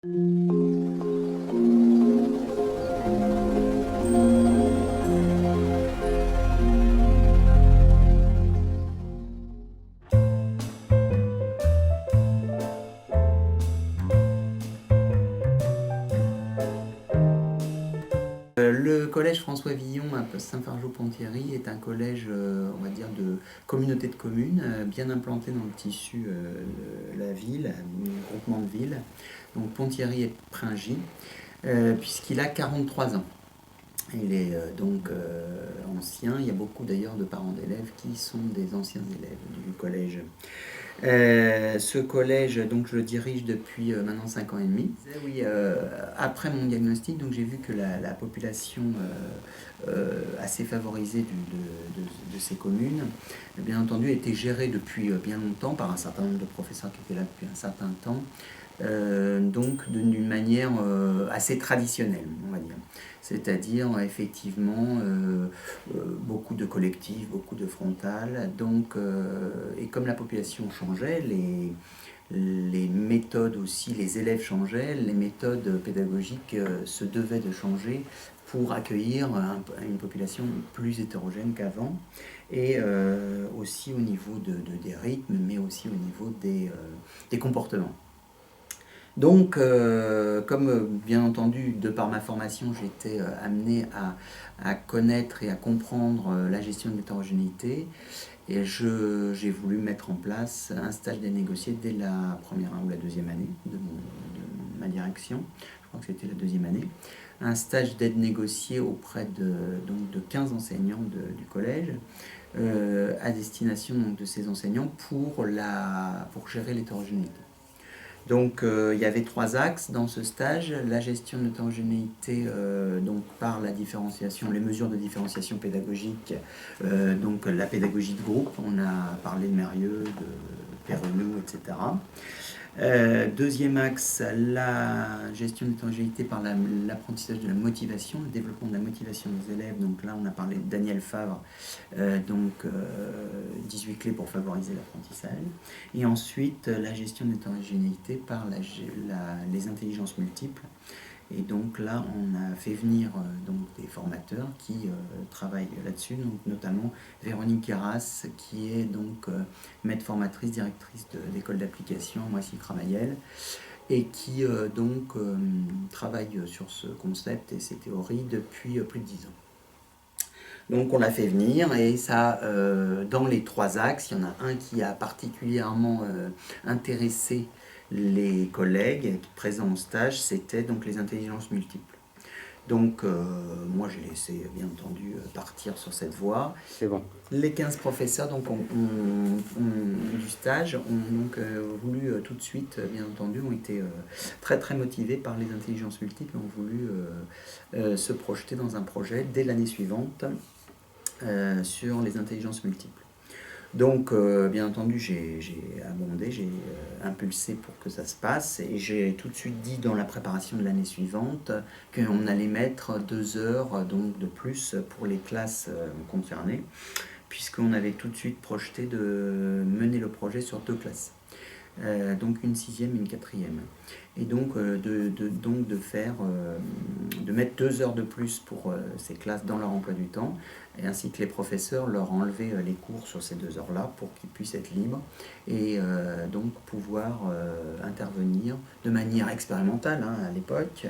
Le collège François Villon à Saint-Fargeau-Ponthierry est un collège, on va dire, de communauté de communes, bien implanté dans le tissu de la ville, un groupement de villes, donc Ponthierry et Pringy, puisqu'il a 43 ans. Il est donc ancien, il y a beaucoup d'ailleurs de parents d'élèves qui sont des anciens élèves du collège. Ce collège, donc je le dirige depuis maintenant 5 ans et demi. Oui, après mon diagnostic, donc j'ai vu que la population assez favorisée de ces communes, bien entendu, était gérée depuis bien longtemps par un certain nombre de professeurs qui étaient là depuis un certain temps, donc d'une manière assez traditionnelle, on va dire. C'est-à-dire effectivement beaucoup de collectifs, beaucoup de frontales. Donc, et comme la population changeait, les méthodes aussi, les élèves changeaient, les méthodes pédagogiques se devaient de changer pour accueillir une population plus hétérogène qu'avant, et aussi au niveau des rythmes, mais aussi au niveau des comportements. Donc, comme bien entendu, de par ma formation, j'étais amené à connaître et à comprendre la gestion de l'hétérogénéité, et j'ai voulu mettre en place un stage d'aide négociée dès la première ou la deuxième année de ma direction. Je crois que c'était la deuxième année. Un stage d'aide négociée auprès donc de 15 enseignants du collège, à destination donc, de ces enseignants pour gérer l'hétérogénéité. Donc il y avait 3 axes dans ce stage: la gestion de l'hétérogénéité donc par la différenciation, les mesures de différenciation pédagogique, donc la pédagogie de groupe, on a parlé de Mérieux, de Perrenot, etc. Deuxième axe, la gestion de l'hétérogénéité par l'apprentissage de la motivation, le développement de la motivation des élèves. Donc là, on a parlé de Daniel Favre, 18 clés pour favoriser l'apprentissage. Et ensuite, la gestion de l'hétérogénéité par les intelligences multiples. Et donc là, on a fait venir donc des formateurs qui travaillent là-dessus, donc notamment Véronique Garas, qui est donc maître formatrice, directrice d'école d'application à Moissy-Cramayel, et qui travaille sur ce concept et ces théories depuis plus de 10 ans. Donc on l'a fait venir, et ça, dans les 3 axes, il y en a un qui a particulièrement intéressé les collègues présents au stage, c'était donc les intelligences multiples. Donc moi j'ai laissé bien entendu partir sur cette voie. C'est bon. Les 15 professeurs donc, du stage ont donc voulu tout de suite, bien entendu, ont été très très motivés par les intelligences multiples, ont voulu se projeter dans un projet dès l'année suivante sur les intelligences multiples. Donc, bien entendu, j'ai abondé, j'ai impulsé pour que ça se passe, et j'ai tout de suite dit dans la préparation de l'année suivante qu'on allait mettre 2 heures donc, de plus pour les classes concernées, puisqu'on avait tout de suite projeté de mener le projet sur 2 classes. Donc une 6e et une 4e. Et donc de mettre 2 heures de plus pour ces classes dans leur emploi du temps, et ainsi que les professeurs leur enlever les cours sur ces 2 heures-là pour qu'ils puissent être libres, et donc pouvoir intervenir de manière expérimentale à l'époque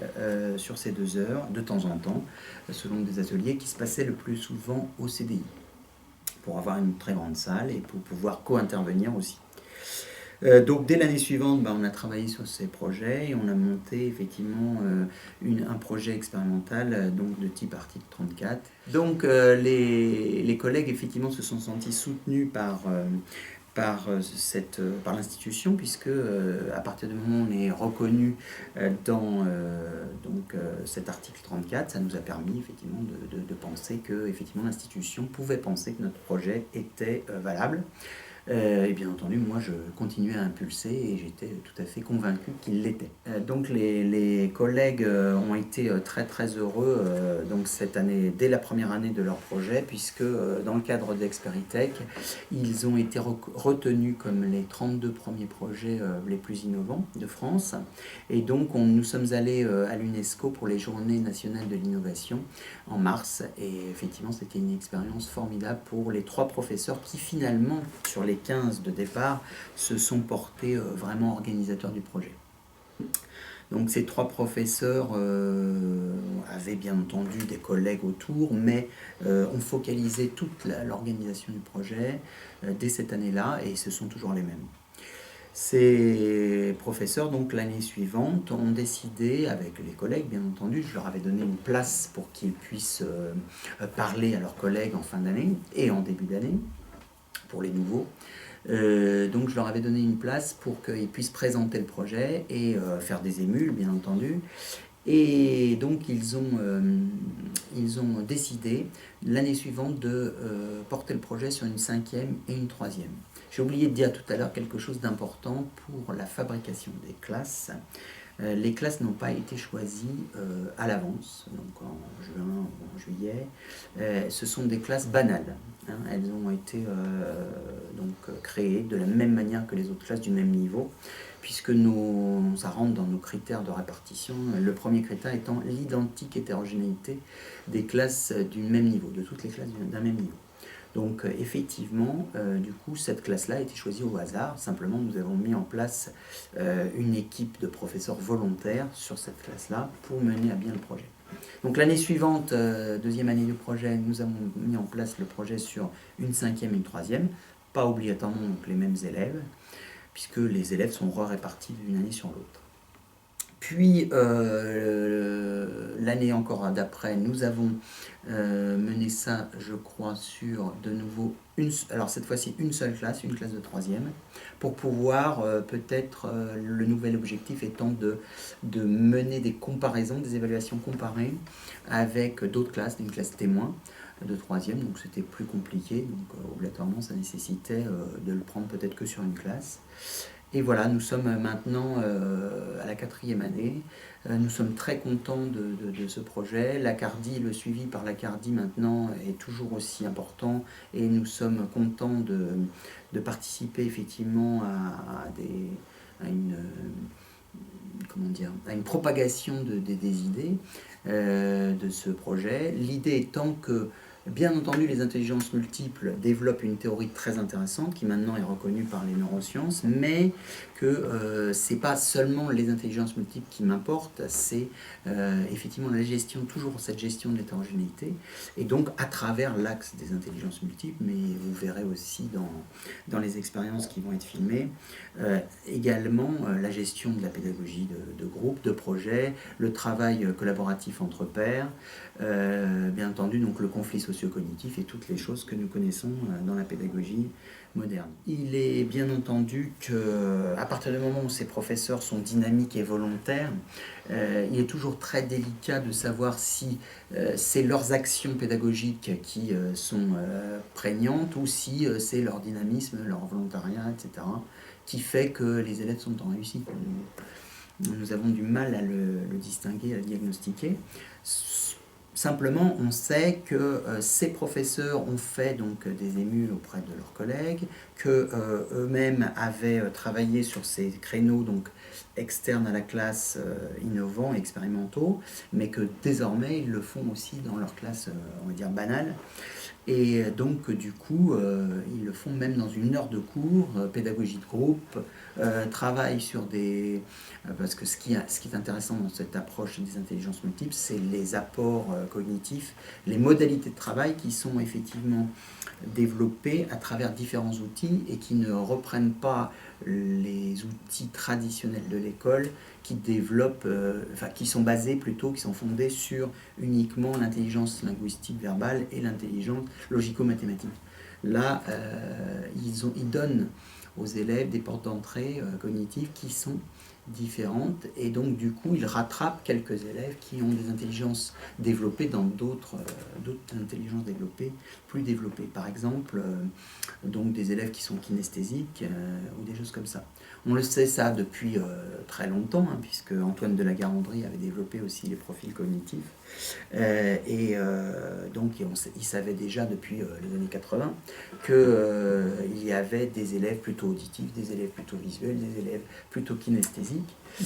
sur ces 2 heures, de temps en temps, selon des ateliers qui se passaient le plus souvent au CDI, pour avoir une très grande salle et pour pouvoir co-intervenir aussi. Donc dès l'année suivante, on a travaillé sur ces projets, et on a monté effectivement un projet expérimental donc de type article 34. Donc les collègues effectivement se sont sentis soutenus par l'institution, puisque à partir du moment où on est reconnu dans cet article 34, ça nous a permis effectivement de penser que effectivement l'institution pouvait penser que notre projet était valable. Et bien entendu, moi, je continuais à impulser et j'étais tout à fait convaincu qu'il l'était. Donc les collègues ont été très très heureux donc cette année, dès la première année de leur projet, puisque dans le cadre d'Experitech, ils ont été retenus comme les 32 premiers projets les plus innovants de France. Et donc nous sommes allés à l'UNESCO pour les Journées nationales de l'innovation en mars. Et effectivement, c'était une expérience formidable pour les 3 professeurs qui finalement, sur les 15 de départ, se sont portés vraiment organisateurs du projet. Donc ces 3 professeurs avaient bien entendu des collègues autour, mais ont focalisé toute l'organisation du projet dès cette année-là, et ce sont toujours les mêmes. Ces professeurs, donc l'année suivante, ont décidé, avec les collègues bien entendu, je leur avais donné une place pour qu'ils puissent parler à leurs collègues en fin d'année et en début d'année, pour les nouveaux. Donc je leur avais donné une place pour qu'ils puissent présenter le projet et faire des émules, bien entendu. Et donc ils ont décidé l'année suivante de porter le projet sur une 5e et une 3e. J'ai oublié de dire tout à l'heure quelque chose d'important pour la fabrication des classes. Les classes n'ont pas été choisies à l'avance, donc en juin ou en juillet. Ce sont des classes banales. Hein. Elles ont été créées de la même manière que les autres classes du même niveau, puisque ça rentre dans nos critères de répartition. Le premier critère étant l'identique hétérogénéité des classes du même niveau, de toutes les classes d'un même niveau. Donc effectivement, du coup, cette classe-là a été choisie au hasard. Simplement, nous avons mis en place une équipe de professeurs volontaires sur cette classe-là pour mener à bien le projet. Donc l'année suivante, deuxième année du projet, nous avons mis en place le projet sur une 5e et une 3e, pas obligatoirement donc les mêmes élèves, puisque les élèves sont répartis d'une année sur l'autre. Puis l'année encore d'après, nous avons mené ça, je crois, sur de nouveau, alors cette fois-ci une seule classe, une classe de 3e, pour pouvoir peut-être, le nouvel objectif étant de mener des comparaisons, des évaluations comparées avec d'autres classes, une classe témoin de 3e, donc c'était plus compliqué, donc obligatoirement ça nécessitait de le prendre peut-être que sur une classe. Et voilà, nous sommes maintenant à la 4e année. Nous sommes très contents de ce projet. L'Accardi, le suivi par l'Accardi maintenant est toujours aussi important et nous sommes contents de participer effectivement à une propagation des idées de ce projet. L'idée étant que, bien entendu, les intelligences multiples développent une théorie très intéressante qui maintenant est reconnue par les neurosciences, mais que c'est pas seulement les intelligences multiples qui m'importent, c'est effectivement toujours cette gestion de l'hétérogénéité, et donc à travers l'axe des intelligences multiples, mais vous verrez aussi dans les expériences qui vont être filmées, également la gestion de la pédagogie de groupe, de projet, le travail collaboratif entre pairs, bien entendu donc le conflit socio-cognitif et toutes les choses que nous connaissons dans la pédagogie moderne. Il est bien entendu qu'à partir du moment où ces professeurs sont dynamiques et volontaires, il est toujours très délicat de savoir si c'est leurs actions pédagogiques qui sont prégnantes ou si c'est leur dynamisme, leur volontariat, etc., qui fait que les élèves sont en réussite. Nous avons du mal à le distinguer, à le diagnostiquer. Simplement, on sait que ces professeurs ont fait donc des émules auprès de leurs collègues, que eux-mêmes avaient travaillé sur ces créneaux donc externes à la classe, innovants, expérimentaux, mais que désormais ils le font aussi dans leur classe, on va dire banale. Et donc du coup, ils le font même dans une heure de cours, pédagogie de groupe, travail sur des... parce que ce qui est intéressant dans cette approche des intelligences multiples, c'est les apports cognitifs, les modalités de travail qui sont effectivement développées à travers différents outils et qui ne reprennent pas les outils traditionnels de l'école qui développent, qui sont basés plutôt, qui sont fondés sur uniquement l'intelligence linguistique verbale et l'intelligence logico-mathématique. Là, ils donnent aux élèves des portes d'entrée cognitives qui sont différentes, et donc du coup il rattrape quelques élèves qui ont des intelligences développées dans d'autres intelligences développées, plus développées. Par exemple, donc des élèves qui sont kinesthésiques ou des choses comme ça. On le sait ça depuis très longtemps, hein, puisque Antoine de La Garandrie avait développé aussi les profils cognitifs. Donc il savait déjà depuis les années 80 qu'il y avait des élèves plutôt auditifs, des élèves plutôt visuels, des élèves plutôt kinesthésiques.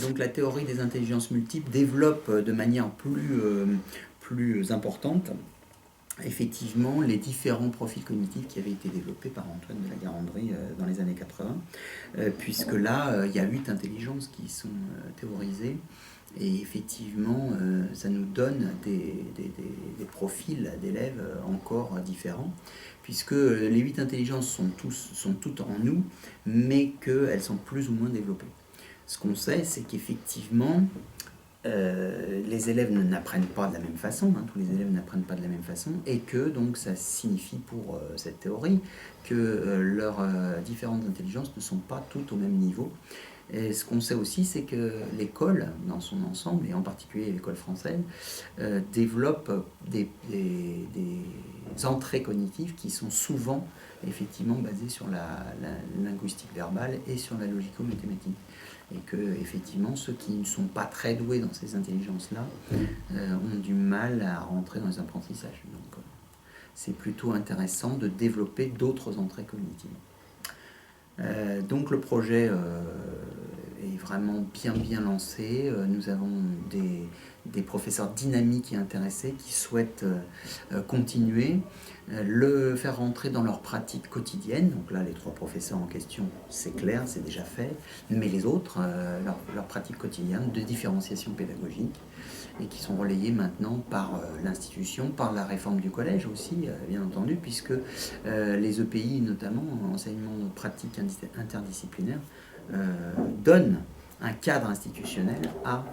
Donc la théorie des intelligences multiples développe de manière plus importante effectivement les différents profils cognitifs qui avaient été développés par Antoine de La Garandrie dans les années 80, puisque là, il y a 8 intelligences qui sont théorisées, et effectivement, ça nous donne des profils d'élèves encore différents, puisque les 8 intelligences sont toutes en nous, mais qu'elles sont plus ou moins développées. Ce qu'on sait, c'est qu'effectivement, les élèves n'apprennent pas de la même façon, hein, tous les élèves n'apprennent pas de la même façon, et que donc ça signifie pour cette théorie que leurs différentes intelligences ne sont pas toutes au même niveau. Et ce qu'on sait aussi, c'est que l'école, dans son ensemble, et en particulier l'école française, développe des entrées cognitives qui sont souvent effectivement basées sur la linguistique verbale et sur la logico-mathématique. Et que effectivement, ceux qui ne sont pas très doués dans ces intelligences-là ont du mal à rentrer dans les apprentissages. Donc c'est plutôt intéressant de développer d'autres entrées cognitives. Donc le projet est vraiment bien lancé. Nous avons des professeurs dynamiques et intéressés qui souhaitent continuer, le faire rentrer dans leur pratique quotidienne. Donc là, les 3 professeurs en question, c'est clair, c'est déjà fait, mais les autres, leur pratique quotidienne de différenciation pédagogique, et qui sont relayées maintenant par l'institution, par la réforme du collège aussi, bien entendu, puisque les EPI, notamment, enseignement pratique interdisciplinaire, donnent un cadre institutionnel à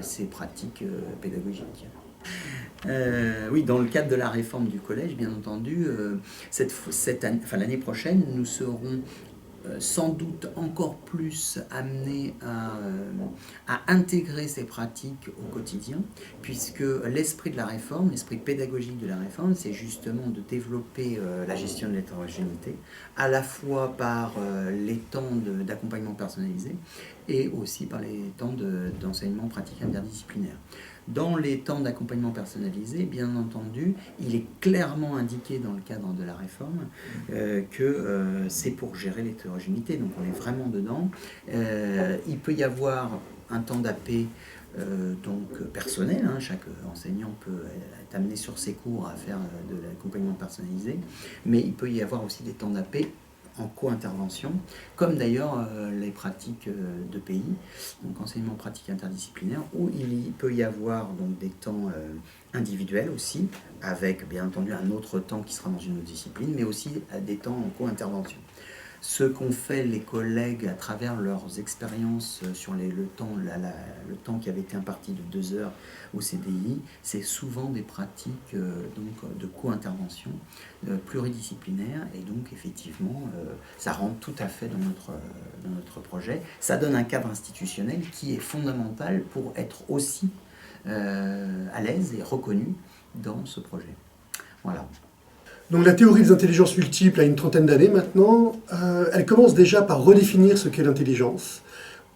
ces pratiques pédagogiques. Oui, dans le cadre de la réforme du collège, bien entendu, l'année prochaine, nous serons sans doute encore plus amenés à intégrer ces pratiques au quotidien, puisque l'esprit de la réforme, l'esprit pédagogique de la réforme, c'est justement de développer la gestion de l'hétérogénéité, à la fois par les temps d'accompagnement personnalisé et aussi par les temps d'enseignement pratique interdisciplinaire. Dans les temps d'accompagnement personnalisé, bien entendu, il est clairement indiqué dans le cadre de la réforme que c'est pour gérer l'hétérogénéité, donc on est vraiment dedans. Il peut y avoir un temps d'AP donc personnel, hein, chaque enseignant peut être amené sur ses cours à faire de l'accompagnement personnalisé, mais il peut y avoir aussi des temps d'AP en co-intervention, comme d'ailleurs les pratiques de pays, donc enseignement pratique interdisciplinaire, où il peut y avoir donc des temps individuels aussi, avec bien entendu un autre temps qui sera dans une autre discipline, mais aussi des temps en co-intervention. Ce qu'ont fait les collègues à travers leurs expériences sur le temps qui avait été imparti de 2 heures au CDI, c'est souvent des pratiques donc, de co-intervention pluridisciplinaires, et donc effectivement ça rentre tout à fait dans notre projet. Ça donne un cadre institutionnel qui est fondamental pour être aussi à l'aise et reconnu dans ce projet. Voilà. Donc la théorie des intelligences multiples a une 30aine d'années maintenant. Elle commence déjà par redéfinir ce qu'est l'intelligence.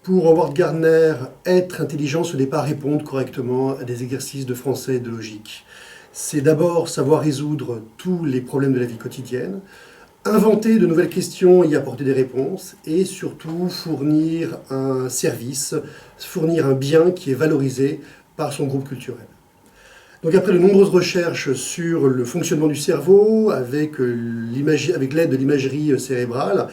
Pour Howard Gardner, être intelligent, ce n'est pas répondre correctement à des exercices de français et de logique. C'est d'abord savoir résoudre tous les problèmes de la vie quotidienne, inventer de nouvelles questions, y apporter des réponses, et surtout fournir un service, fournir un bien qui est valorisé par son groupe culturel. Donc après de nombreuses recherches sur le fonctionnement du cerveau, avec l'aide de l'imagerie cérébrale,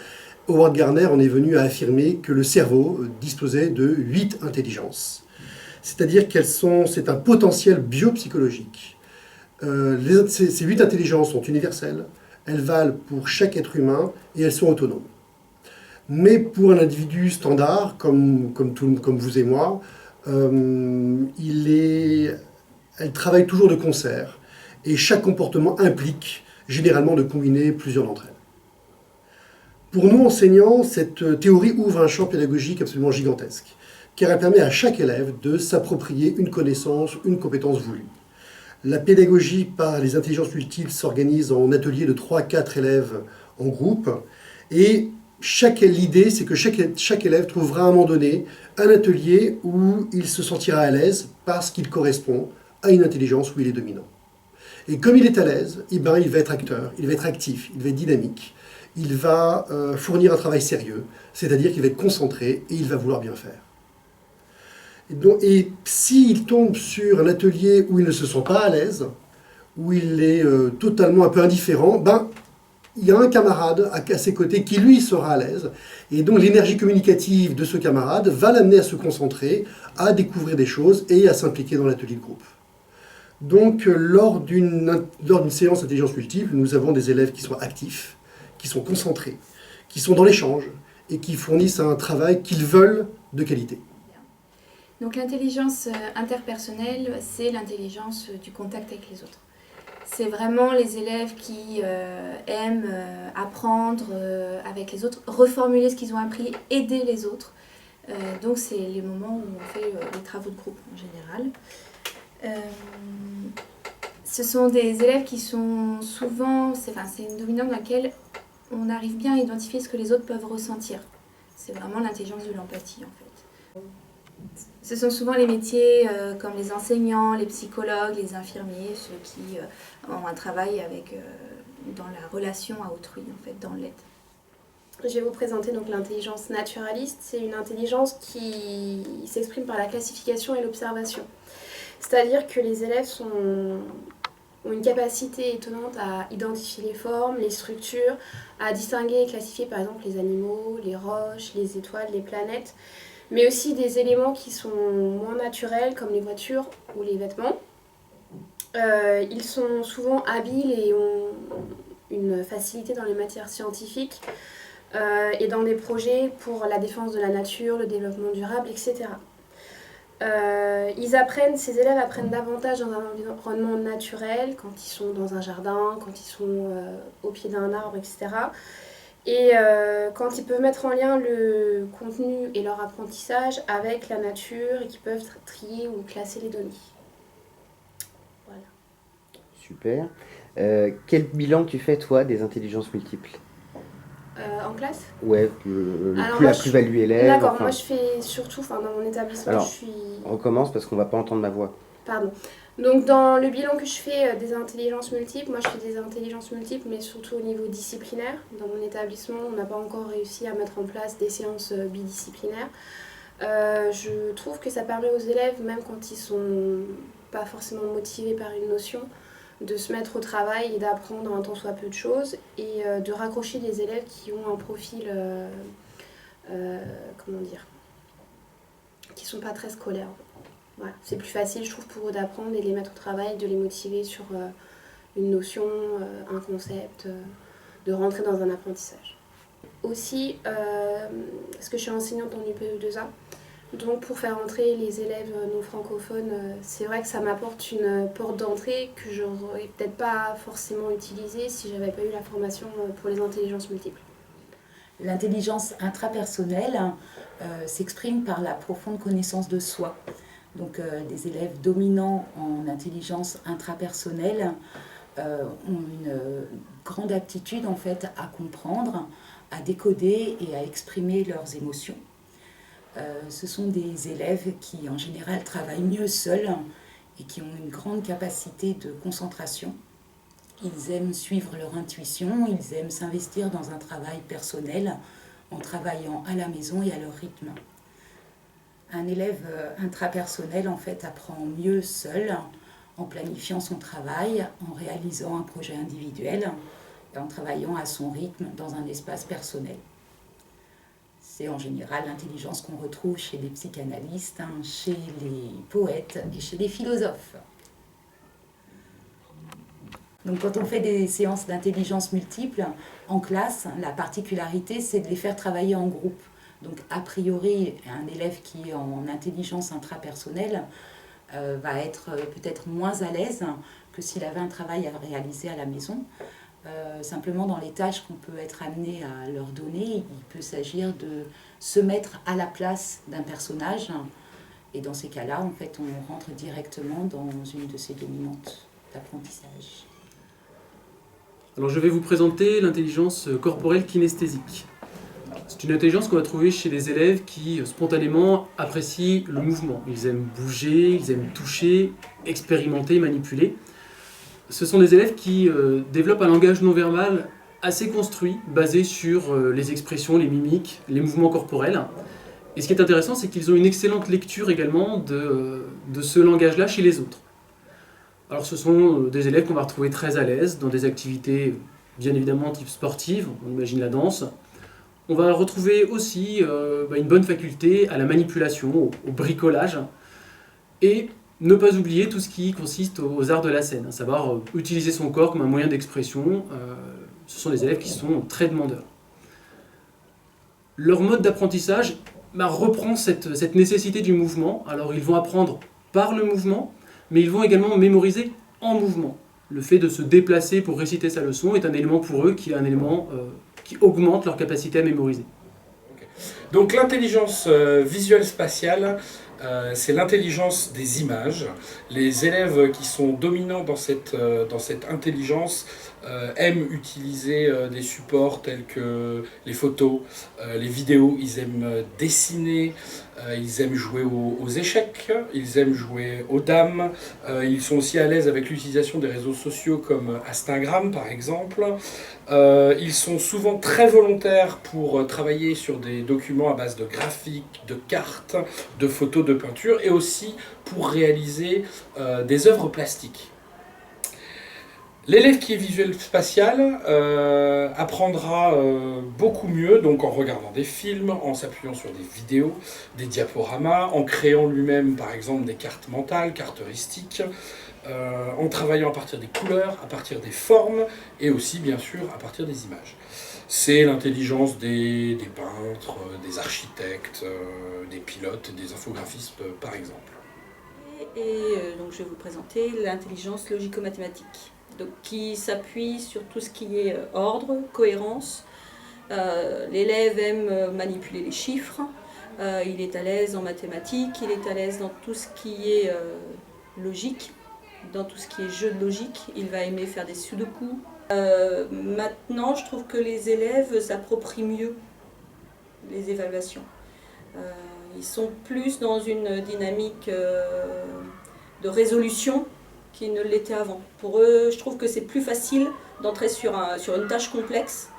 Howard Gardner en est venu à affirmer que le cerveau disposait de 8 intelligences. C'est-à-dire c'est un potentiel biopsychologique. Ces 8 intelligences sont universelles, elles valent pour chaque être humain et elles sont autonomes. Mais pour un individu standard, comme vous et moi, elles travaillent toujours de concert, et chaque comportement implique généralement de combiner plusieurs d'entre elles. Pour nous, enseignants, cette théorie ouvre un champ pédagogique absolument gigantesque, car elle permet à chaque élève de s'approprier une connaissance, une compétence voulue. La pédagogie par les intelligences multiples s'organise en ateliers de 3 à 4 élèves en groupe, et l'idée, c'est que chaque élève trouvera à un moment donné un atelier où il se sentira à l'aise parce qu'il correspond à une intelligence où il est dominant. Et comme il est à l'aise, il va être acteur, il va être actif, il va être dynamique, il va fournir un travail sérieux, c'est-à-dire qu'il va être concentré et il va vouloir bien faire. Et s'il tombe sur un atelier où il ne se sent pas à l'aise, où il est totalement un peu indifférent, il y a un camarade à ses côtés qui, lui, sera à l'aise. Et donc l'énergie communicative de ce camarade va l'amener à se concentrer, à découvrir des choses et à s'impliquer dans l'atelier de groupe. Donc lors d'une séance d'intelligence multiple, nous avons des élèves qui sont actifs, qui sont concentrés, qui sont dans l'échange et qui fournissent un travail qu'ils veulent de qualité. Donc l'intelligence interpersonnelle, c'est l'intelligence du contact avec les autres. C'est vraiment les élèves qui aiment apprendre avec les autres, reformuler ce qu'ils ont appris, aider les autres. Donc c'est les moments où on fait les travaux de groupe en général. Ce sont des élèves qui sont souvent, c'est une dominante dans laquelle on arrive bien à identifier ce que les autres peuvent ressentir. C'est vraiment l'intelligence de l'empathie en fait. Ce sont souvent les métiers comme les enseignants, les psychologues, les infirmiers, ceux qui ont un travail dans la relation à autrui, en fait, dans l'aide. Je vais vous présenter donc l'intelligence naturaliste. C'est une intelligence qui s'exprime par la classification et l'observation. C'est-à-dire que les élèves ont une capacité étonnante à identifier les formes, les structures, à distinguer et classifier par exemple les animaux, les roches, les étoiles, les planètes, mais aussi des éléments qui sont moins naturels comme les voitures ou les vêtements. Ils sont souvent habiles et ont une facilité dans les matières scientifiques et dans des projets pour la défense de la nature, le développement durable, etc. Ces élèves apprennent davantage dans un environnement naturel, quand ils sont dans un jardin, quand ils sont au pied d'un arbre, etc. Et quand ils peuvent mettre en lien le contenu et leur apprentissage avec la nature et qu'ils peuvent trier ou classer les données. Voilà. Super. Quel bilan tu fais, toi, des intelligences multiples ? En classe ? Ouais, la plus-value élève. D'accord, enfin... moi je fais surtout, dans mon établissement, Alors, je suis... On recommence parce qu'on ne va pas entendre ma voix. Pardon. Donc dans le bilan que je fais des intelligences multiples, moi je fais des intelligences multiples, mais surtout au niveau disciplinaire. Dans mon établissement, on n'a pas encore réussi à mettre en place des séances bidisciplinaires. Je trouve que ça permet aux élèves, même quand ils sont pas forcément motivés par une notion, de se mettre au travail et d'apprendre un tant soit peu de choses et de raccrocher des élèves qui ont un profil, qui sont pas très scolaires. Voilà. C'est plus facile, je trouve, pour eux d'apprendre et de les mettre au travail, de les motiver sur une notion, un concept, de rentrer dans un apprentissage. Aussi, parce que je suis enseignante en UPE2A, donc pour faire entrer les élèves non francophones, c'est vrai que ça m'apporte une porte d'entrée que je n'aurais peut-être pas forcément utilisée si je n'avais pas eu la formation pour les intelligences multiples. L'intelligence intrapersonnelle s'exprime par la profonde connaissance de soi. Donc les élèves dominants en intelligence intrapersonnelle ont une grande aptitude en fait à comprendre, à décoder et à exprimer leurs émotions. Ce sont des élèves qui en général travaillent mieux seuls et qui ont une grande capacité de concentration. Ils aiment suivre leur intuition, ils aiment s'investir dans un travail personnel en travaillant à la maison et à leur rythme. Un élève intrapersonnel en fait apprend mieux seul en planifiant son travail, en réalisant un projet individuel et en travaillant à son rythme dans un espace personnel. C'est en général l'intelligence qu'on retrouve chez les psychanalystes, chez les poètes et chez les philosophes. Donc quand on fait des séances d'intelligence multiple en classe, la particularité c'est de les faire travailler en groupe. Donc a priori, un élève qui est en intelligence intrapersonnelle va être peut-être moins à l'aise que s'il avait un travail à réaliser à la maison. Simplement, dans les tâches qu'on peut être amené à leur donner, il peut s'agir de se mettre à la place d'un personnage. Et dans ces cas-là, en fait, on rentre directement dans une de ces dominantes d'apprentissage. Alors je vais vous présenter l'intelligence corporelle kinesthésique. C'est une intelligence qu'on va trouver chez les élèves qui spontanément apprécient le mouvement. Ils aiment bouger, ils aiment toucher, expérimenter, manipuler. Ce sont des élèves qui développent un langage non verbal assez construit, basé sur les expressions, les mimiques, les mouvements corporels. Et ce qui est intéressant, c'est qu'ils ont une excellente lecture également de ce langage-là chez les autres. Alors ce sont des élèves qu'on va retrouver très à l'aise dans des activités bien évidemment type sportive, on imagine la danse. On va retrouver aussi une bonne faculté à la manipulation, au bricolage, et ne pas oublier tout ce qui consiste aux arts de la scène, à savoir utiliser son corps comme un moyen d'expression. Ce sont des élèves qui sont très demandeurs. Leur mode d'apprentissage reprend cette nécessité du mouvement. Alors ils vont apprendre par le mouvement, mais ils vont également mémoriser en mouvement. Le fait de se déplacer pour réciter sa leçon est un élément pour eux qui est un élément qui augmente leur capacité à mémoriser. Okay. Donc l'intelligence visuelle spatiale, c'est l'intelligence des images. Les élèves qui sont dominants dans cette intelligence aiment utiliser des supports tels que les photos, les vidéos, ils aiment dessiner, ils aiment jouer aux échecs, ils aiment jouer aux dames, ils sont aussi à l'aise avec l'utilisation des réseaux sociaux comme Instagram par exemple. Ils sont souvent très volontaires pour travailler sur des documents à base de graphiques, de cartes, de photos, de peintures et aussi pour réaliser des œuvres plastiques. L'élève qui est visuel spatial apprendra beaucoup mieux donc en regardant des films, en s'appuyant sur des vidéos, des diaporamas, en créant lui-même par exemple des cartes mentales, cartes heuristiques, en travaillant à partir des couleurs, à partir des formes et aussi bien sûr à partir des images. C'est l'intelligence des peintres, des architectes, des pilotes, des infographistes par exemple. Donc je vais vous présenter l'intelligence logico-mathématique. Donc, qui s'appuie sur tout ce qui est ordre, cohérence. L'élève aime manipuler les chiffres, il est à l'aise en mathématiques, il est à l'aise dans tout ce qui est logique, dans tout ce qui est jeu de logique, il va aimer faire des sudoku. Maintenant, je trouve que les élèves s'approprient mieux les évaluations. Ils sont plus dans une dynamique de résolution qui ne l'était avant. Pour eux, je trouve que c'est plus facile d'entrer sur une tâche complexe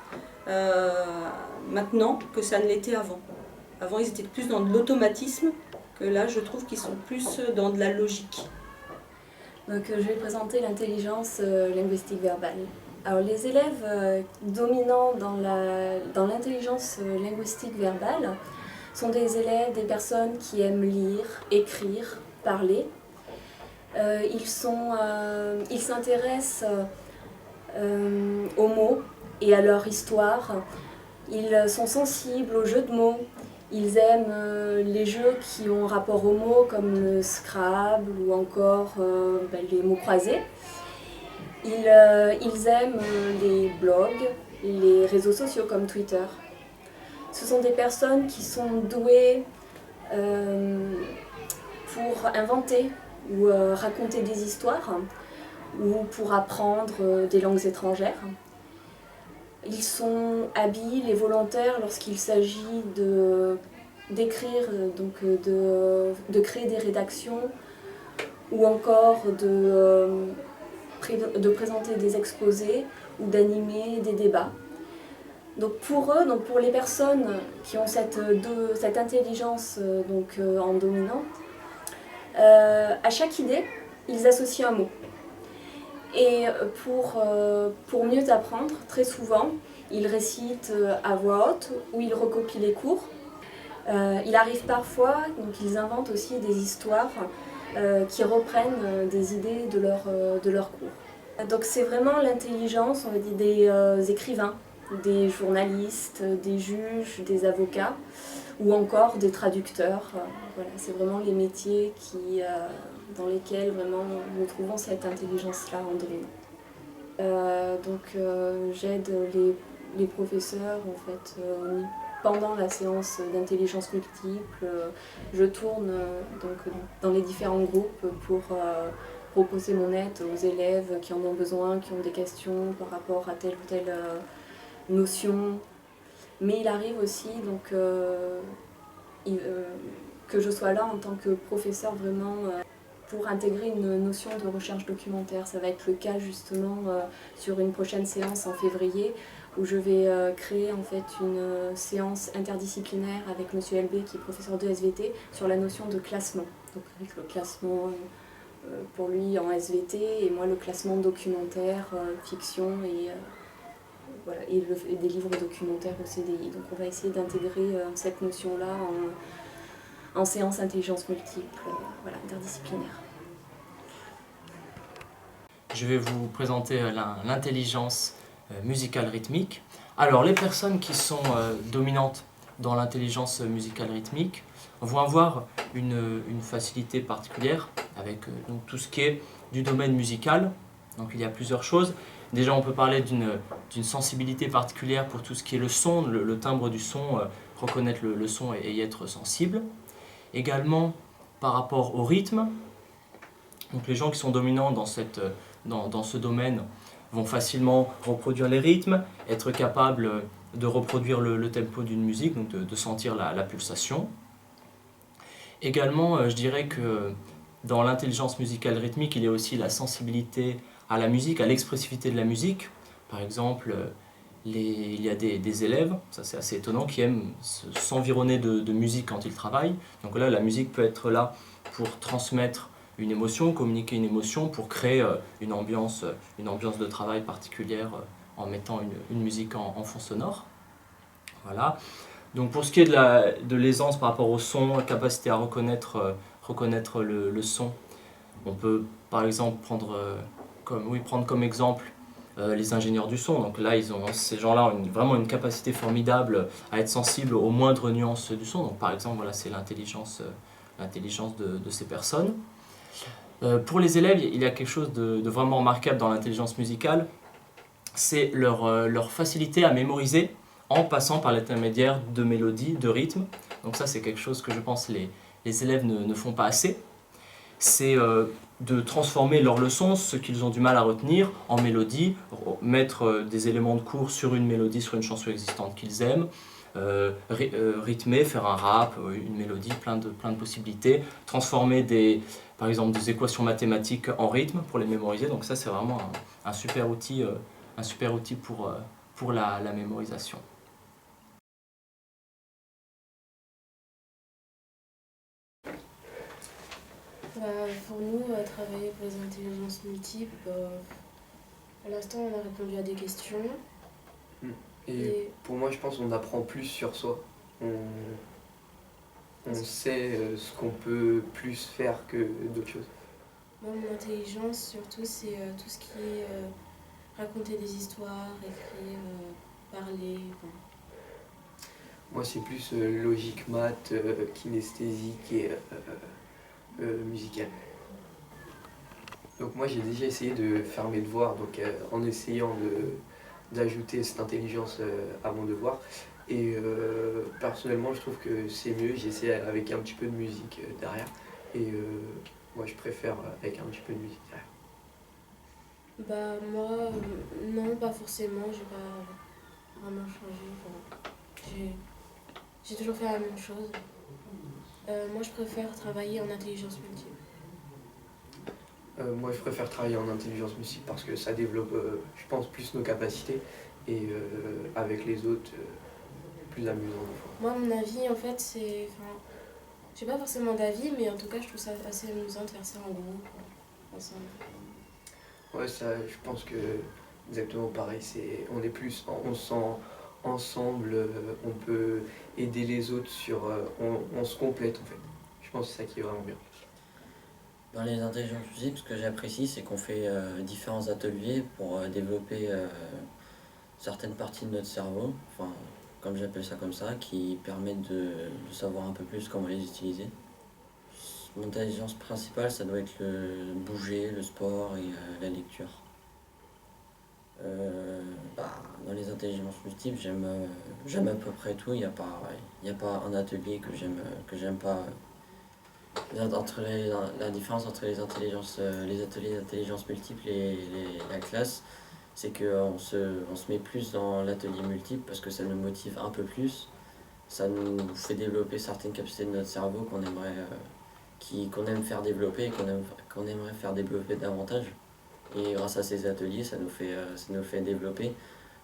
maintenant que ça ne l'était avant. Avant, ils étaient plus dans de l'automatisme, que là, je trouve qu'ils sont plus dans de la logique. Donc, je vais présenter l'intelligence linguistique verbale. Alors, les élèves dominants dans l'intelligence linguistique verbale sont des élèves, des personnes qui aiment lire, écrire, parler. Ils s'intéressent aux mots et à leur histoire. Ils sont sensibles aux jeux de mots. Ils aiment les jeux qui ont rapport aux mots comme le Scrabble ou encore les mots croisés. Ils aiment les blogs, les réseaux sociaux comme Twitter. Ce sont des personnes qui sont douées pour inventer ou raconter des histoires, ou pour apprendre des langues étrangères. Ils sont habiles et volontaires lorsqu'il s'agit d'écrire, de créer des rédactions, ou encore de présenter des exposés ou d'animer des débats. Donc pour eux, pour les personnes qui ont cette intelligence en dominant, à chaque idée, ils associent un mot. Et pour mieux apprendre, très souvent, ils récitent à voix haute ou ils recopient les cours. Il arrive parfois, donc ils inventent aussi des histoires qui reprennent des idées de leur cours. Donc c'est vraiment l'intelligence, on va dire, des écrivains, des journalistes, des juges, des avocats, ou encore des traducteurs. Voilà, c'est vraiment les métiers dans lesquels vraiment nous trouvons cette intelligence-là en dominant. J'aide les professeurs en fait, pendant la séance d'intelligence multiple. Je tourne dans les différents groupes pour proposer mon aide aux élèves qui en ont besoin, qui ont des questions par rapport à telle ou telle notion. Mais il arrive aussi que je sois là en tant que professeur vraiment pour intégrer une notion de recherche documentaire. Ça va être le cas justement sur une prochaine séance en février où je vais créer en fait une séance interdisciplinaire avec Monsieur LB qui est professeur de SVT sur la notion de classement. Donc avec le classement pour lui en SVT et moi le classement documentaire, fiction et des livres documentaires au CDI. Donc on va essayer d'intégrer cette notion-là en séance intelligence multiple, interdisciplinaire. Je vais vous présenter l'intelligence musicale rythmique. Alors les personnes qui sont dominantes dans l'intelligence musicale rythmique vont avoir une facilité particulière avec donc, tout ce qui est du domaine musical. Donc il y a plusieurs choses. Déjà on peut parler d'une sensibilité particulière pour tout ce qui est le son, le timbre du son, reconnaître le son et y être sensible. Également par rapport au rythme, donc les gens qui sont dominants dans ce domaine vont facilement reproduire les rythmes, être capables de reproduire le tempo d'une musique, donc de sentir la pulsation. Également, je dirais que dans l'intelligence musicale rythmique, il y a aussi la sensibilité à la musique, à l'expressivité de la musique. Par exemple, il y a des élèves, ça c'est assez étonnant, qui aiment s'environner de musique quand ils travaillent. Donc là, la musique peut être là pour transmettre une émotion, communiquer une émotion, pour créer une ambiance de travail particulière en mettant une musique en fond sonore. Voilà. Donc pour ce qui est de l'aisance par rapport au son, la capacité à reconnaître le son, on peut par exemple prendre comme exemple les ingénieurs du son. Donc là, ces gens-là ont vraiment une capacité formidable à être sensibles aux moindres nuances du son. Donc par exemple, voilà, c'est l'intelligence de ces personnes. Pour les élèves, il y a quelque chose de vraiment remarquable dans l'intelligence musicale, c'est leur facilité à mémoriser en passant par l'intermédiaire de mélodies, de rythmes. Donc ça, c'est quelque chose que je pense les élèves ne font pas assez. C'est de transformer leurs leçons, ce qu'ils ont du mal à retenir, en mélodie, mettre des éléments de cours sur une mélodie, sur une chanson existante qu'ils aiment, rythmer, faire un rap, une mélodie, plein de possibilités, transformer par exemple des équations mathématiques en rythme pour les mémoriser. Donc ça, c'est vraiment un super outil pour la mémorisation. Pour nous, travailler pour les intelligences multiples, à l'instant on a répondu à des questions. Et pour moi, je pense qu'on apprend plus sur soi. On sait ce qu'on peut plus faire que d'autres choses. Moi, mon intelligence, surtout, c'est tout ce qui est raconter des histoires, écrire, parler. Moi, c'est plus logique, maths, kinesthésique et musical. Donc moi, j'ai déjà essayé de faire mes devoirs, donc en essayant d'ajouter cette intelligence à mon devoir. Et personnellement, je trouve que c'est mieux. J'essaie avec un petit peu de musique derrière. Et moi, je préfère avec un petit peu de musique derrière. Moi, non, pas forcément. J'ai pas vraiment changé. J'ai toujours fait la même chose. Moi, je préfère travailler en intelligence multiple. Moi, je préfère travailler en intelligence multiple parce que ça développe, je pense, plus nos capacités et avec les autres, plus amusant. Moi, mon avis, en fait, c'est... j'ai pas forcément d'avis, mais en tout cas, je trouve ça assez amusant de faire ça en groupe, ensemble. Ouais, ça, je pense que exactement pareil. On est plus, on se sent ensemble, on peut aider les autres on se complète en fait. Je pense que c'est ça qui est vraiment bien. Dans les intelligences multiples, ce que j'apprécie, c'est qu'on fait différents ateliers pour développer certaines parties de notre cerveau, enfin, comme j'appelle ça comme ça, qui permettent de savoir un peu plus comment les utiliser. Mon intelligence principale, ça doit être le bouger, le sport et la lecture. Dans les intelligences multiples, j'aime à peu près tout. Il n'y a pas un atelier que j'aime pas. La différence entre les ateliers d'intelligence multiple et la classe, c'est qu'on se met plus dans l'atelier multiple parce que ça nous motive un peu plus. Ça nous fait développer certaines capacités de notre cerveau qu'on aime faire développer et qu'on aimerait faire développer davantage. Et grâce à ces ateliers, ça nous fait développer.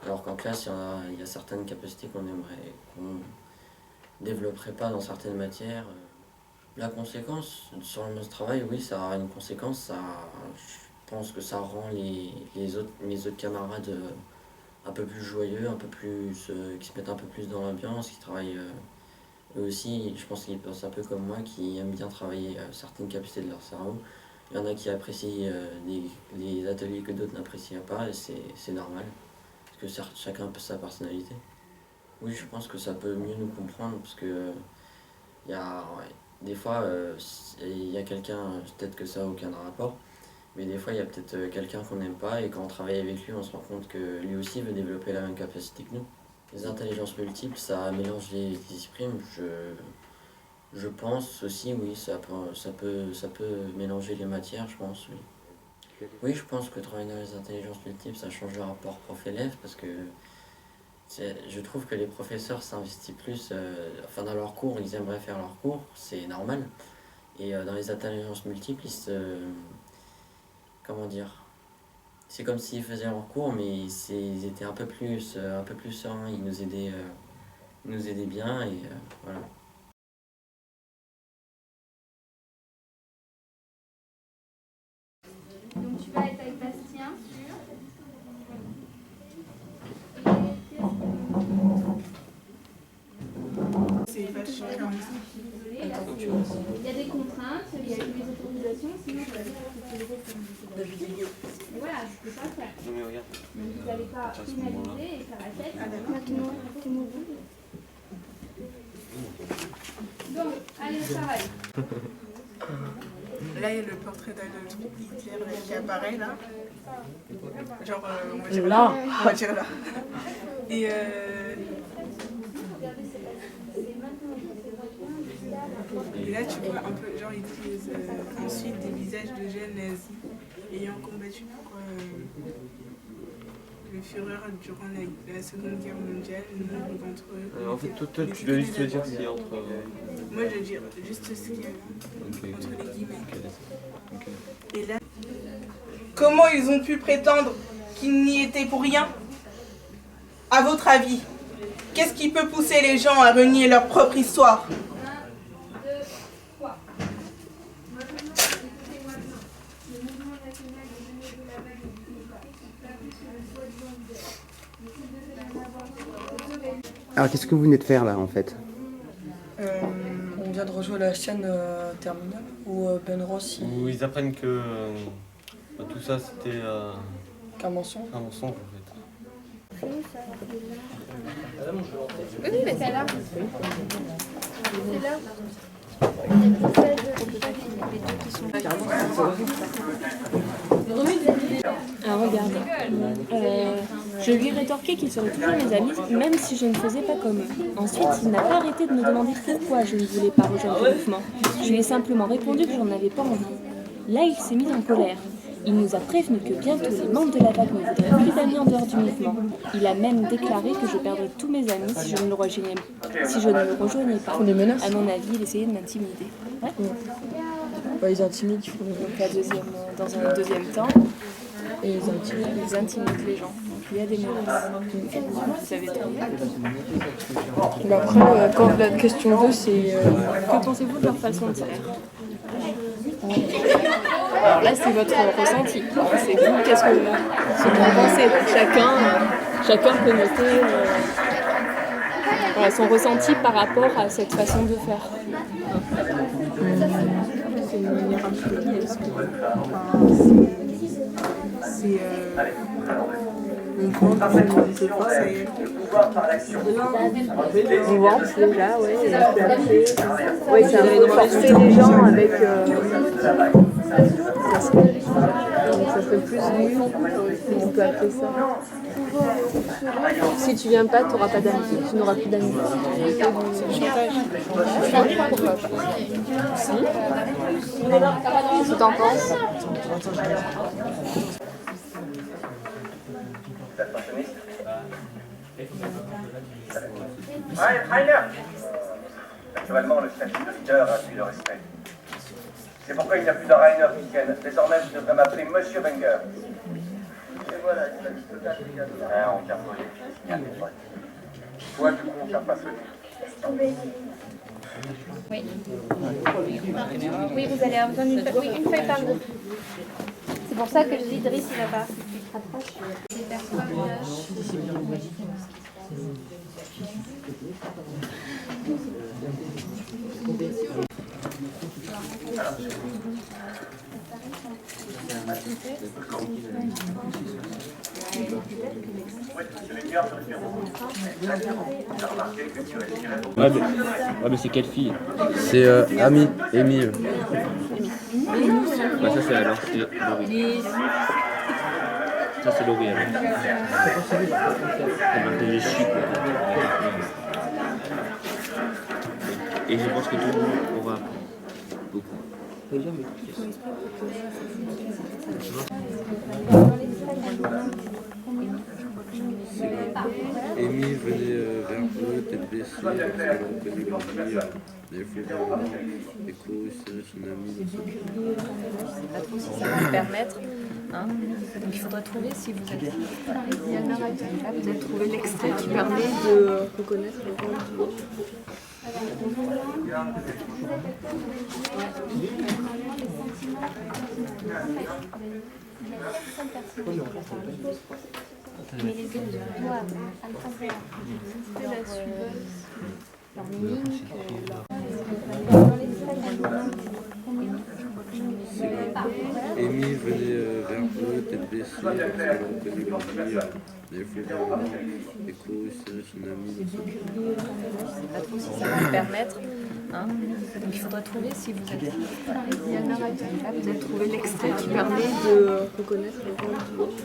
Alors qu'en classe, il y a certaines capacités qu'on développerait pas dans certaines matières. La conséquence sur notre travail, oui, ça aura une conséquence. Je pense que ça rend mes autres camarades un peu plus joyeux, qui se mettent un peu plus dans l'ambiance, qui travaillent eux aussi. Je pense qu'ils pensent un peu comme moi, qui aiment bien travailler certaines capacités de leur cerveau. Il y en a qui apprécient des ateliers que d'autres n'apprécient pas, et c'est normal, parce que chacun a sa personnalité. Oui, je pense que ça peut mieux nous comprendre, parce que des fois, il y a quelqu'un, peut-être que ça n'a aucun rapport, mais des fois, il y a peut-être quelqu'un qu'on n'aime pas, et quand on travaille avec lui, on se rend compte que lui aussi veut développer la même capacité que nous. Les intelligences multiples, ça mélange les disciplines. Je pense aussi, oui, ça peut mélanger les matières, je pense, oui. Oui, je pense que travailler dans les intelligences multiples, ça change le rapport prof-élève, parce que je trouve que les professeurs s'investissent plus, dans leurs cours, ils aimeraient faire leurs cours, c'est normal. Et dans les intelligences multiples, comment dire, c'est comme s'ils faisaient leurs cours, mais ils étaient un peu plus sereins, ils nous aidaient bien, et voilà. Donc tu vas être avec Bastien sur... C'est vachement. Il y a des contraintes, il y a des autorisations, sinon je vais dire que voilà, je ne peux pas faire. Donc vous n'allez pas pénaliser et faire la fête. Bon, allez, au travail. Là, il y a le portrait d'Adolf Hitler qui apparaît là. Genre, on va dire là. On va dire là. Et là, tu vois un peu, genre, ils utilisent ensuite des visages de jeunes nazis ayant combattu pour le Führer durant la Seconde Guerre mondiale, nombre d'entre eux. En fait, toi tu dois juste le dire s'il y a entre... Moi, je dis juste ce qu'il y a entre les guillemets. Et là... Comment ils ont pu prétendre qu'ils n'y étaient pour rien? À votre avis, qu'est-ce qui peut pousser les gens à renier leur propre histoire? Alors qu'est-ce que vous venez de faire là en fait? On vient de rejouer la chaîne terminale où Ben Ross... Où ils apprennent que tout ça c'était... qu'un mensonge. Un mensonge en fait. Oui, mais c'est là. C'est là. Ah, regarde. Je lui ai rétorqué qu'ils seraient toujours mes amis, même si je ne faisais pas comme eux. Ensuite, il n'a pas arrêté de me demander pourquoi je ne voulais pas rejoindre le mouvement. Je lui ai simplement répondu que j'en avais pas envie. Là, il s'est mis en colère. Il nous a prévenu que bientôt les membres de la vague ne voudraient plus d'amis en dehors du mouvement. Il a même déclaré que je perdrais tous mes amis si je ne le rejoignais pas. À mon avis, il essayait de m'intimider. Ouais. Ouais, ils intimident. Donc dans un deuxième temps, et ils intimident les gens. Donc il y a des menaces. Vous savez tout. Mais après, quand la question 2, c'est... Que pensez-vous de leur façon de faire? Alors là, c'est votre ressenti. C'est vous, qu'est-ce que vous pensez. Donc chacun peut noter son ressenti par rapport à cette façon de faire. C'est une manière un peu liée, On vante déjà, oui. Oui, c'est un peu forcer les gens avec... Donc ça serait plus nul, on peut appeler ça. Si tu viens pas, tu n'auras pas d'amis, tu n'auras plus d'amis. C'est le chantage. Si. Qu'est-ce que t'en penses? Rainer! Naturellement, le statut de leader induit le respect. C'est pourquoi il n'y a plus de Rainer Wittgen. Désormais, vous devrez m'appeler Monsieur Wenger. Et voilà, on vient poser. Toi, du coup, on t'a pas sonné. Oui. Oui, vous allez avoir besoin d'une feuille, une feuille par groupe. C'est pour ça que je dis Driss, il va pas. Ouais, mais c'est quelle fille? C'est Ami, Amy. Bah, ça c'est alors, c'est Laurie. Ça c'est Laurie alors. Elle m'a fait chic. Et je pense que tout le monde aura beaucoup. Amy venait vers eux, tête baissée, parce qu'elle a reconnu leur vie, des fois Écho, c'est son ami. Pas trop si ça va me permettre. Hein. Donc il faudrait trouver si vous êtes. Vous avez trouvé l'extrait qui permet de reconnaître le rôle du autre. Mais les autres doivent alphabet, de la suiveuse, leur mimique, Amy venait vers eux, tête baissée, parce qu'elle a reconnu leur vie, des fois Écho, c'est son ami. Pas trop si ça va me permettre. Hein. Donc il faudrait trouver si vous êtes. Vous avez trouvé l'extrait qui permet de reconnaître le rôle du autre.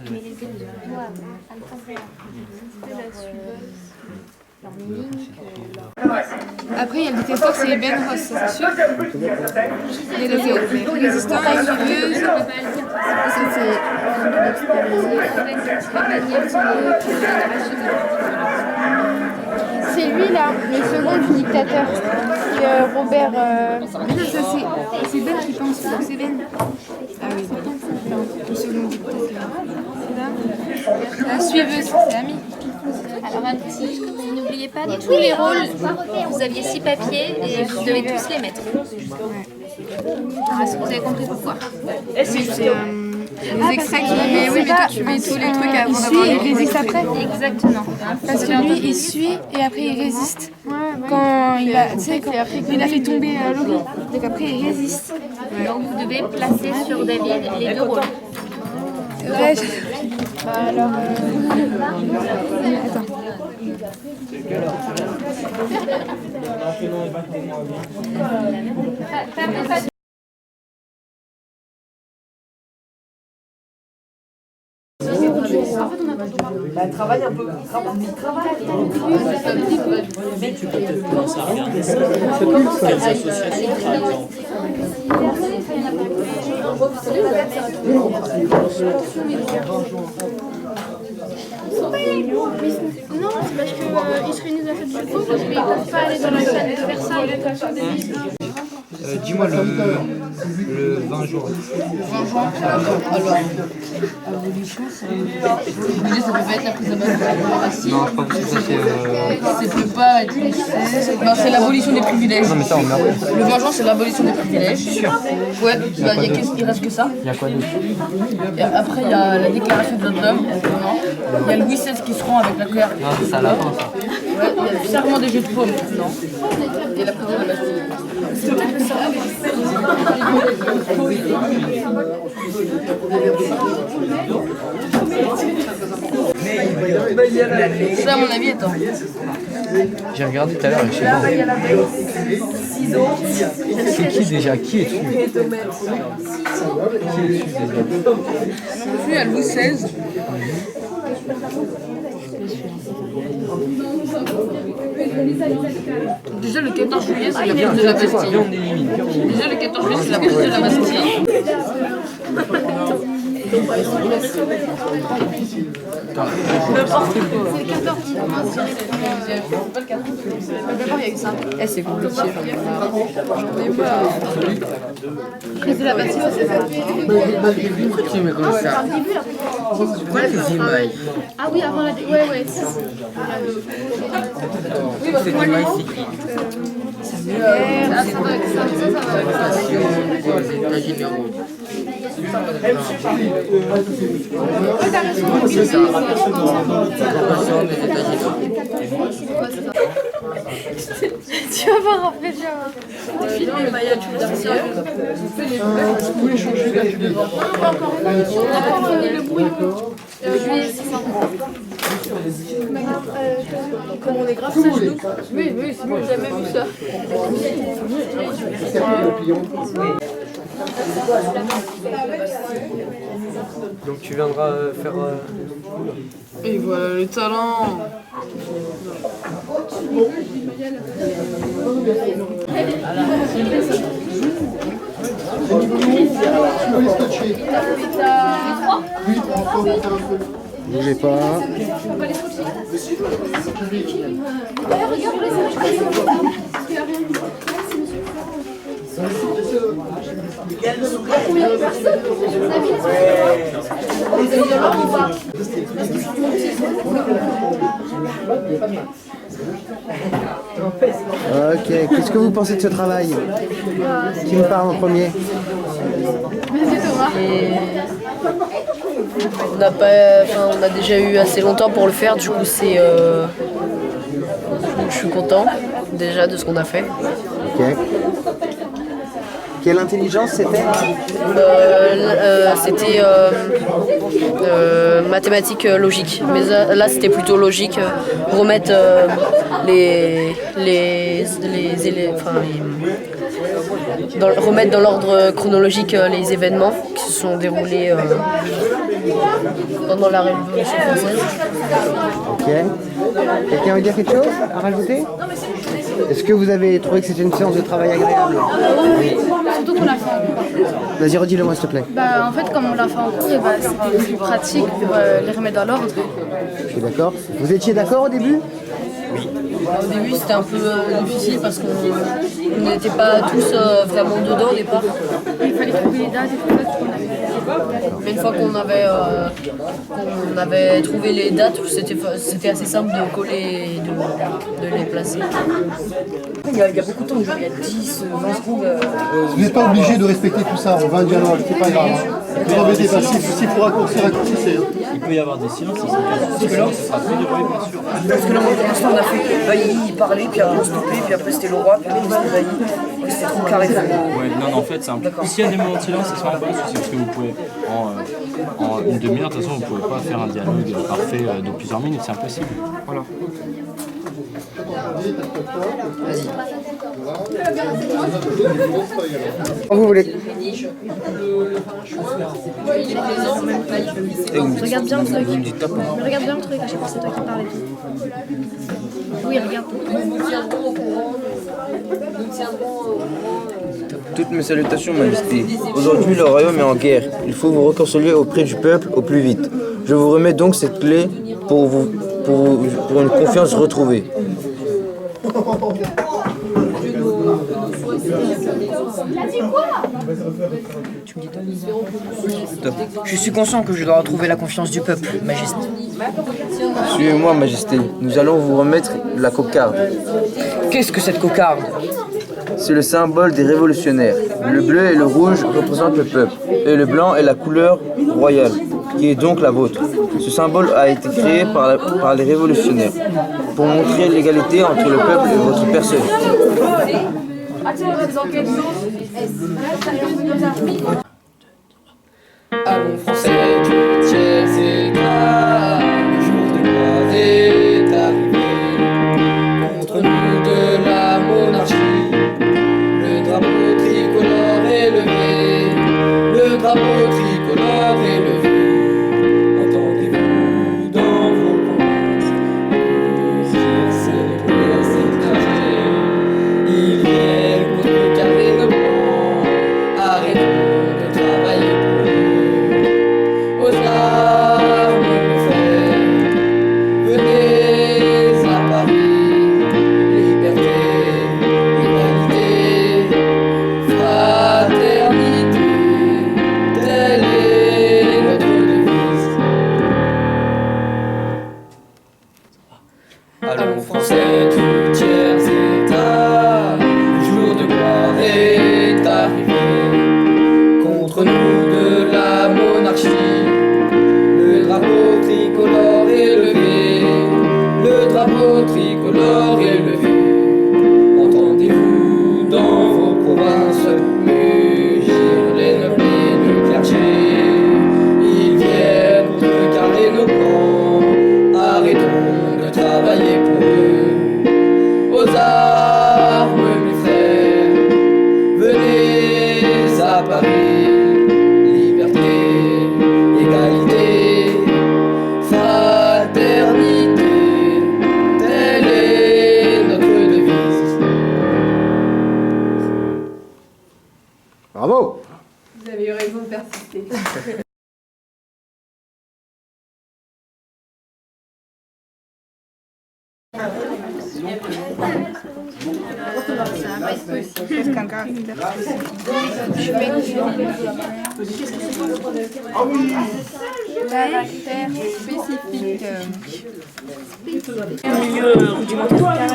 Mais les autres doivent alphabet, de la suiveuse, leur mimique, Après, il y a le détecteur, c'est Ben Ross, ça c'est sûr. Il y a le résistant, la suiveuse. Ça C'est lui là, le second du dictateur. C'est Robert. C'est Ben qui pense, c'est Ben. Ah oui, le second dictateur. C'est là. La suiveuse, c'est Ami. Alors un petit, n'oubliez pas tous les rôles, vous aviez 6 papiers et vous devez tous les mettre. Alors est-ce que vous avez compris pourquoi? Les extraits qui... Mais oui, mais toi tu mets tous les trucs avant d'avoir les... Il résiste après. Exactement. Parce que lui, il suit et après il résiste. Quand il a, tu sais, quand il a fait tomber Laurie. Donc après il résiste. Donc vous devez placer sur David les 2 rôles. Ouais. Bah alors... Perdez pas de... Elle travaille un peu. Mais tu peux peut-être commencer à regarder ça. Quelles associations, par exemple? Non, c'est parce qu'ils se réunissent à la fête du pauvre, mais ils ne peuvent pas aller dans la salle de Versailles. Dis-moi le 20 juin. 20 juin. Alors, abolition, ça peut pas être la prise de base de la démocratie. Non, je pense que ça c'est... Ça peut pas être... Non, c'est l'abolition des privilèges. Non mais ça on meurt. Le 20 juin, c'est l'abolition des privilèges. Sûr. Ouais, il reste que ça. Il y a quoi d'autre? Et après, il y a la déclaration des droits de l'homme. Il y a Louis XVI qui se rend avec la guerre. Non, c'est ça à la fin ça. Ouais, il y a le serment des Jeux de paume. Non. Et la prise de la Bastille. Mais Ça, à mon avis, attends. J'ai regardé tout à l'heure, je sais pas. C'est qui déjà? Qui est dessus? Dessus, à Louis XVI. Déjà le 14 juillet, c'est la prise de la Bastille. Déjà le 14 juillet, c'est la prise de la Bastille. C'est le 14. D'abord, il y a eu ça. Eh, c'est compliqué. Prise de la Bastille, c'est ça. Tu me comme ça. C'est quoi les imailles? Ah oui, avant la... Ouais, ouais. C'est des mailles, c'est qui? C'est ça. Tu vas voir après, tu vas voir. Des films, les maillots, tu veux dire? Je voulais changer là, je vais voir. On n'a pas fini le bruit. Juillet 600. Comme on est grave sage, nous. Oui, oui, c'est bon, j'ai jamais vu ça. Donc tu viendras faire... Et voilà le talent. Bougez pas. Ok, qu'est-ce que vous pensez de ce travail? Qui me parle en premier? On a déjà eu assez longtemps pour le faire, du coup c'est je suis content déjà de ce qu'on a fait. Ok. Quelle intelligence c'était? C'était mathématiques logique, mais là c'était plutôt logique, remettre remettre dans l'ordre chronologique les événements qui se sont déroulés pendant la Révolution française. Ok. Quelqu'un veut dire quelque chose à rajouter? Est-ce que vous avez trouvé que c'était une séance de travail agréable? Oui, surtout qu'on l'a fait en cours. Vas-y, redis-le-moi s'il te plaît. Bah, en fait, comme on l'a fait en cours, c'était plus pratique pour les remettre dans l'ordre. Je suis d'accord. Vous étiez d'accord au début? Au début c'était un peu difficile parce qu'on n'était pas tous vraiment dedans au départ. Il fallait trouver les dates et tout ça. Mais une fois qu'on avait trouvé les dates, c'était assez simple de coller et de les placer. Il y a beaucoup de temps, genre il y a 10, 20 secondes. Vous n'êtes pas obligé de respecter tout ça, on va un dialogue, c'est pas grave. Ne vous embêtez pas, s'il faut raccourcir, raccourcissez. Il peut y avoir des silences, parce que là, ça sera plus déroulé, bien sûr. Parce que là, pour l'instant, on a fait Bailly, il parlait, puis on stoppé, puis après c'était le roi, puis après c'était Bailly. C'était trop carré. Ouais, non, en fait, c'est un peu. S'il y a des moments de silence, c'est pas un souci, parce que vous pouvez, en une demi-heure, de toute façon, vous ne pouvez pas faire un dialogue parfait de plusieurs minutes, c'est impossible. Voilà. Vas-y. Vous voulez? Regarde bien le truc. Regarde bien le truc, à chaque fois c'est toi qui parles et tout. Oui, regarde. Toutes mes salutations, Majesté. Aujourd'hui, le royaume est en guerre. Il faut vous réconcilier auprès du peuple au plus vite. Je vous remets donc cette clé pour une confiance retrouvée. Je suis conscient que je dois retrouver la confiance du peuple, Majesté. Suivez-moi, Majesté. Nous allons vous remettre la cocarde. Qu'est-ce que cette cocarde? C'est le symbole des révolutionnaires. Le bleu et le rouge représentent le peuple, et le blanc est la couleur royale, qui est donc la vôtre. Ce symbole a été créé par les révolutionnaires, pour montrer l'égalité entre le peuple et votre personne. Allons français, Thiers et gloire, le jour de gloire. Allons Français, tout tiers états, le jour de gloire est arrivé. Contre nous de la monarchie, le drapeau tricolore est levé, le drapeau tricolore est levé. Entendez-vous dans vos provinces mugir les nobles et le clergé? Ils viennent pour carrer nos plans, arrêtons de travailler pour eux. Aux armes mes frères, venez à Paris. Liberté, égalité, fraternité, telle est notre devise. Bravo! Vous avez eu raison de persister. Caractère spécifique. Milieu rudimentaire.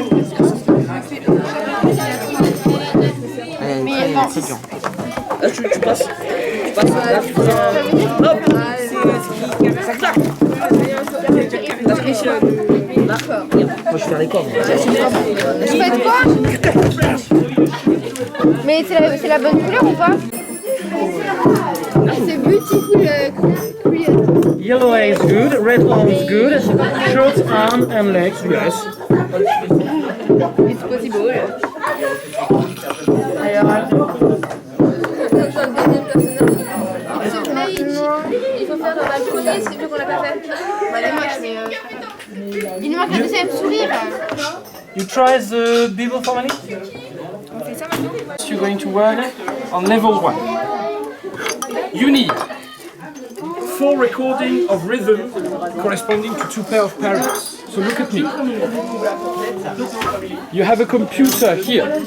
Mais non. Tu passes. Hop. Ça claque. La triche. D'accord. Moi je fais les cordes. Vous faites quoi? Mais c'est la bonne couleur ou pas? C'est beautiful couleur. Yellow is good, red arm is good, short arm and legs, yes. It's possible. Alors, Il faut faire dans le premier, c'est mieux qu'on l'a pas fait. il nous manque un deuxième sourire. You try the Bible for money? On fait ça maintenant? You're going to work on level 1. You need 4 recordings of rhythm corresponding to 2 pairs of parallels. So look at me. You have a computer here.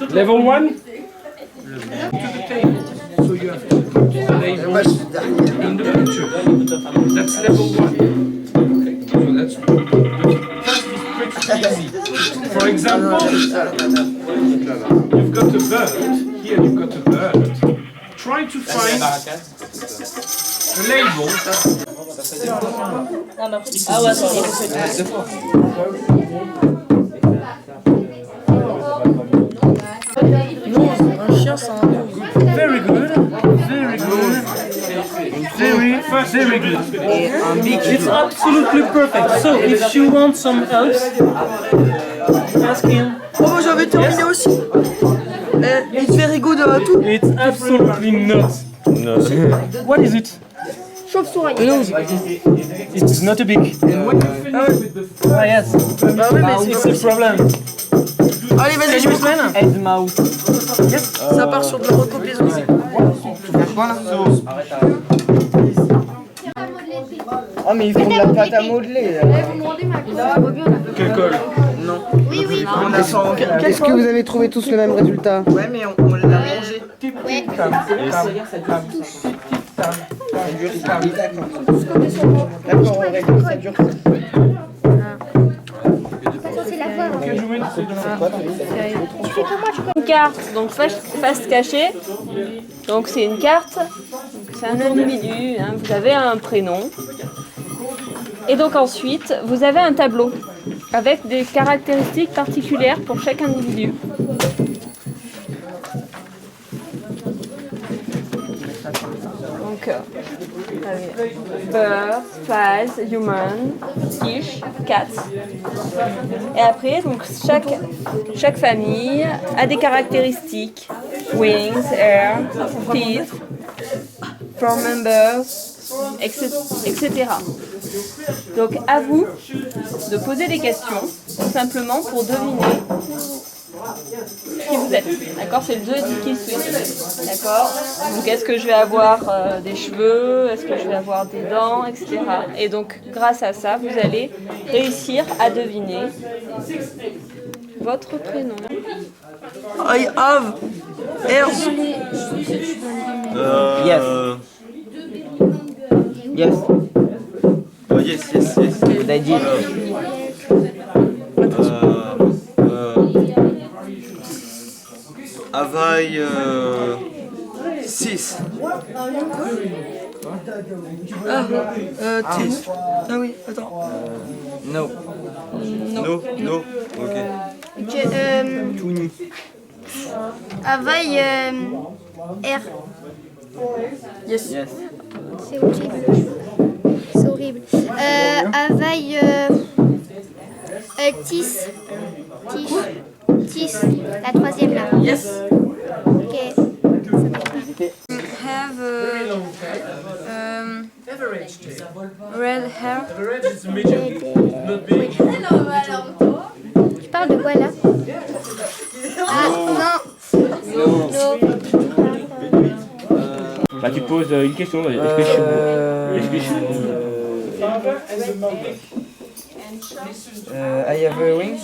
Level 1. So you have labels in the picture. That's level 1. So that's pretty easy. For example, you've got a bird. Here you've got a bird. Try to find the label. Ah ouais, un chien c'est un nose. Very good. Very good. Very good. It's absolutely perfect. So if you want some help, ask him. Oh, j'avais terminé aussi. It's very good tout. It's absolutely not. No. What is it? Chauve-souris. It is not a big. Ah yes. Bah oui, mais It's a problem. Allez, vas-y, je me Head mouth. Yes. Ça part sur de la recopiation aussi. Voilà. Ah mais ils font de la pâte à modeler. Vous me rendez ma couleur? Quel col? Non. Oui, oui. Est-ce que vous avez trouvé tous le même résultat? Ouais, mais on l'a mangé. Ouais. D'accord, on règle, ça dure. Une carte, donc face cachée. Donc c'est une carte, c'est un individu, hein, vous avez un prénom. Et donc ensuite, vous avez un tableau avec des caractéristiques particulières pour chaque individu. Donc, bird, flies, human, fish, cat. Et après, donc chaque famille a des caractéristiques. Wings, hair, teeth, four members, etc. Donc à vous de poser des questions, tout simplement pour deviner qui vous êtes. D'accord, c'est le jeu du qui suis. D'accord. Donc est-ce que je vais avoir des cheveux, est-ce que je vais avoir des dents, etc. Et donc grâce à ça, vous allez réussir à deviner votre prénom. I have hairs. Yes. Yes. Oh yes, yes, yes. Daiji. Availle 6. Tis. Ah oui, attends. No. Non. No. Ok. Ok, Availle R. Yes. C'est horrible. C'est horrible. Availle Tis. Tis. La troisième là. Yes. Ok. Have red hair. Tu parles de quoi là? Ah non. Bah, tu poses une question. Est-ce que je suis I have a wings.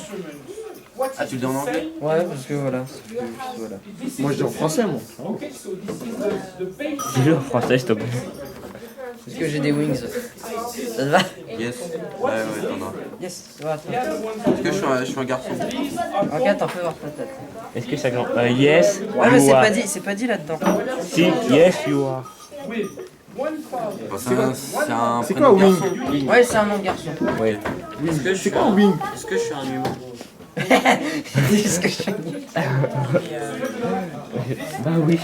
Ah, tu le dis en anglais? Ouais, parce que voilà. Moi, je dis en français, moi. Dis-le en français, s'il te plaît. Est-ce que j'ai des wings? Ça te va? Yes. Ouais, t'en as. Yes, ça va. Est-ce que je suis un garçon? Ok, t'en fais voir ta tête. Est-ce que ça grand yes, Ouais, mais you are. c'est pas dit là-dedans. Si, yes, you are. C'est quoi, wing? Ouais, c'est un nom de garçon. Oui. C'est quoi, wing? Est-ce que je suis un humain? Est-ce que je suis Bah oui.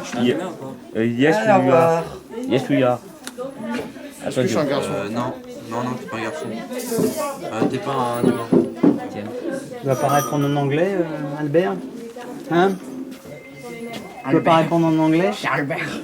Je suis un humain ou pas? Yes, Alors, you are. Yes, we are. Est-ce que je suis un garçon? Non, t'es pas un garçon. T'es pas un humain. Tiens. Tu vas pas répondre en anglais, Albert? Hein? Tu peux pas répondre en anglais? Albert.